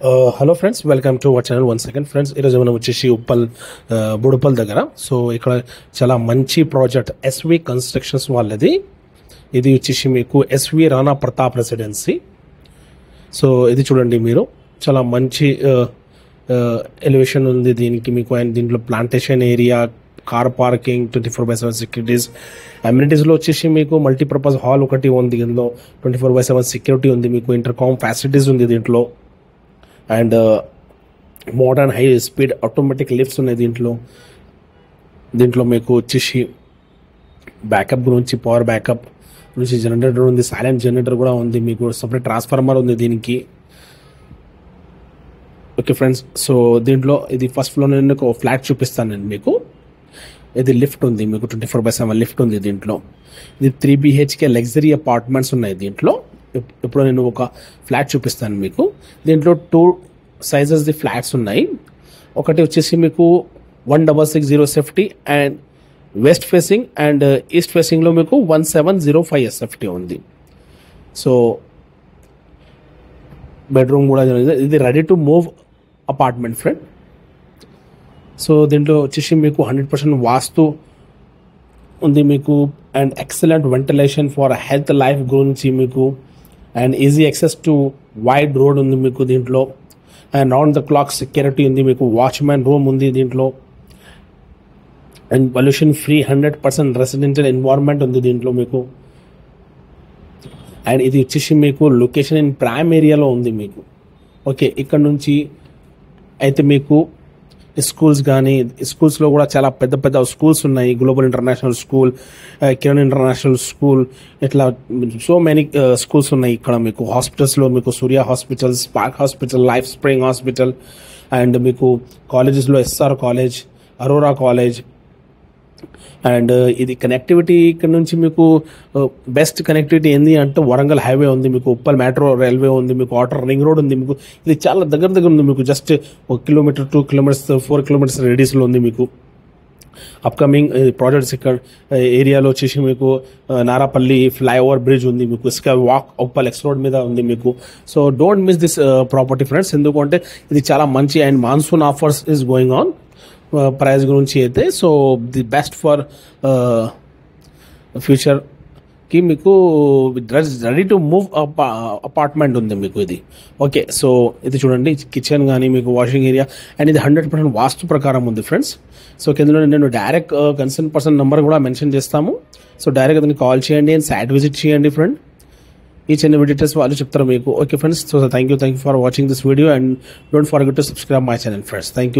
Hello friends, welcome to our channel one second. Friends, ఈరోజు మనం వచ్చేసి ఉప్పల్ బుడుపల్ దగ్గర. సో ఇక్కడ చాలా మంచి ప్రాజెక్ట్ ఎస్వి కన్స్ట్రక్షన్స్ వాళ్ళది. ఇది వచ్చేసి మీకు SV Rana Pratap residency. So ఇది చూడండి మీరు, చాలా మంచి ఎలివేషన్ ఉంది దీనికి మీకు. అండ్ దీంట్లో plantation area, car parking, 24/7 securities. అమ్యూనిటీస్లో వచ్చేసి మీకు మల్టీపర్పస్ హాల్ ఒకటి ఉంది, ఇందులో 24/7 సెక్యూరిటీ ఉంది మీకు. ఇంటర్కామ్ ఫెసిలిటీస్ ఉంది దీంట్లో. And modern high speed automatic lifts ఉన్నాయి దీంట్లో మీకు వచ్చేసి బ్యాకప్ గురించి, పవర్ బ్యాకప్ గురించి జనరేటర్ ఉంది, సైలెంట్ జనరేటర్ కూడా ఉంది మీకు. సపరేట్ ట్రాన్స్ఫార్మర్ ఉంది దీనికి. ఓకే ఫ్రెండ్స్, సో దీంట్లో ఇది ఫస్ట్ ఫ్లోర్ నేను ఒక ఫ్లాట్ చూపిస్తాను నేను మీకు. ఇది లిఫ్ట్ ఉంది మీకు, 24/7 లిఫ్ట్ ఉంది దీంట్లో. ఇది 3 BHK లగ్జరీ అపార్ట్మెంట్స్ ఉన్నాయి దీంట్లో. ఇప్పుడు నేను ఒక ఫ్లాట్ చూపిస్తాను మీకు. దీంట్లో 2 సైజెస్ ది ఫ్లాట్స్ ఉన్నాయి. ఒకటి వచ్చేసి మీకు 1660 SFT and west facing, and east ఫేసింగ్లో మీకు 1705 SFT ఉంది. సో బెడ్రూమ్ కూడా ఇది ready to move apartment friend. So దీంట్లో వచ్చేసి మీకు 100% వాస్తు ఉంది మీకు. And excellent ventilation for health life గురించి మీకు. And easy access to wide road ఉంది మీకు దీంట్లో. And round the clock security ఉంది మీకు. వాచ్మ్యాన్ రూమ్ ఉంది దీంట్లో. And pollution free 100% residential environment ఉంది దీంట్లో మీకు. అండ్ ఇది వచ్చేసి మీకు లొకేషన్ ఇన్ ప్రైమ్ ఏరియాలో ఉంది మీకు. ఓకే, ఇక్కడ నుంచి అయితే మీకు స్కూల్స్ కానీ, స్కూల్స్లో కూడా చాలా పెద్ద పెద్ద స్కూల్స్ ఉన్నాయి. Global international school, Kiran international school, ఇట్లా సో మెనీ స్కూల్స్ ఉన్నాయి ఇక్కడ మీకు. హాస్పిటల్స్లో మీకు Surya hospital, spark hospital, life spring hospital. And మీకు కాలేజెస్లో SR college, Aurora college. And ఇది కనెక్టివిటీ ఇక్కడ నుంచి మీకు బెస్ట్ కనెక్టివిటీ ఏంది అంటే వరంగల్ హైవే ఉంది మీకు, ఉప్పల్ మెట్రో రైల్వే ఉంది మీకు, outer రింగ్ రోడ్ ఉంది మీకు. ఇది చాలా దగ్గర ఉంది మీకు. జస్ట్ 1 కిలోమీటర్, 2 కిలోమీటర్స్, 4 కిలోమీటర్స్ రేడియస్లో ఉంది మీకు. అప్కమింగ్ ప్రాజెక్ట్స్ ఇక్కడ ఏరియాలో వచ్చేసి మీకు నారాపల్లి ఫ్లైఓవర్ బ్రిడ్జ్ ఉంది మీకు. Sky walk Uppal X road మీద ఉంది మీకు. So don't miss this property friends, ఎందుకంటే ఇది చాలా మంచి. And monsoon offers is going on price గురించి అయితే. సో ది బెస్ట్ ఫర్ ఫ్యూచర్కి మీకు రెడీ టు మూవ్ అపార్ట్మెంట్ ఉంది మీకు ఇది. ఓకే, సో ఇది చూడండి, కిచెన్ కానీ మీకు వాషింగ్ ఏరియా. అండ్ ఇది 100% వాస్తు ప్రకారం ఉంది ఫ్రెండ్స్. సో కిందలో నేను డైరెక్ట్ కన్సర్న్ పర్సన్ నెంబర్ కూడా మెన్షన్ చేస్తాము. సో డైరెక్ట్ అతనికి కాల్ చేయండి అండ్ సైట్ విజిట్ చేయండి ఫ్రెండ్. ఈ చిన్న డీటెయిల్స్ వాళ్ళు చెప్తారు మీకు. Okay friends, so thank you for watching this video. And don't forget to subscribe my channel friends. Thank you.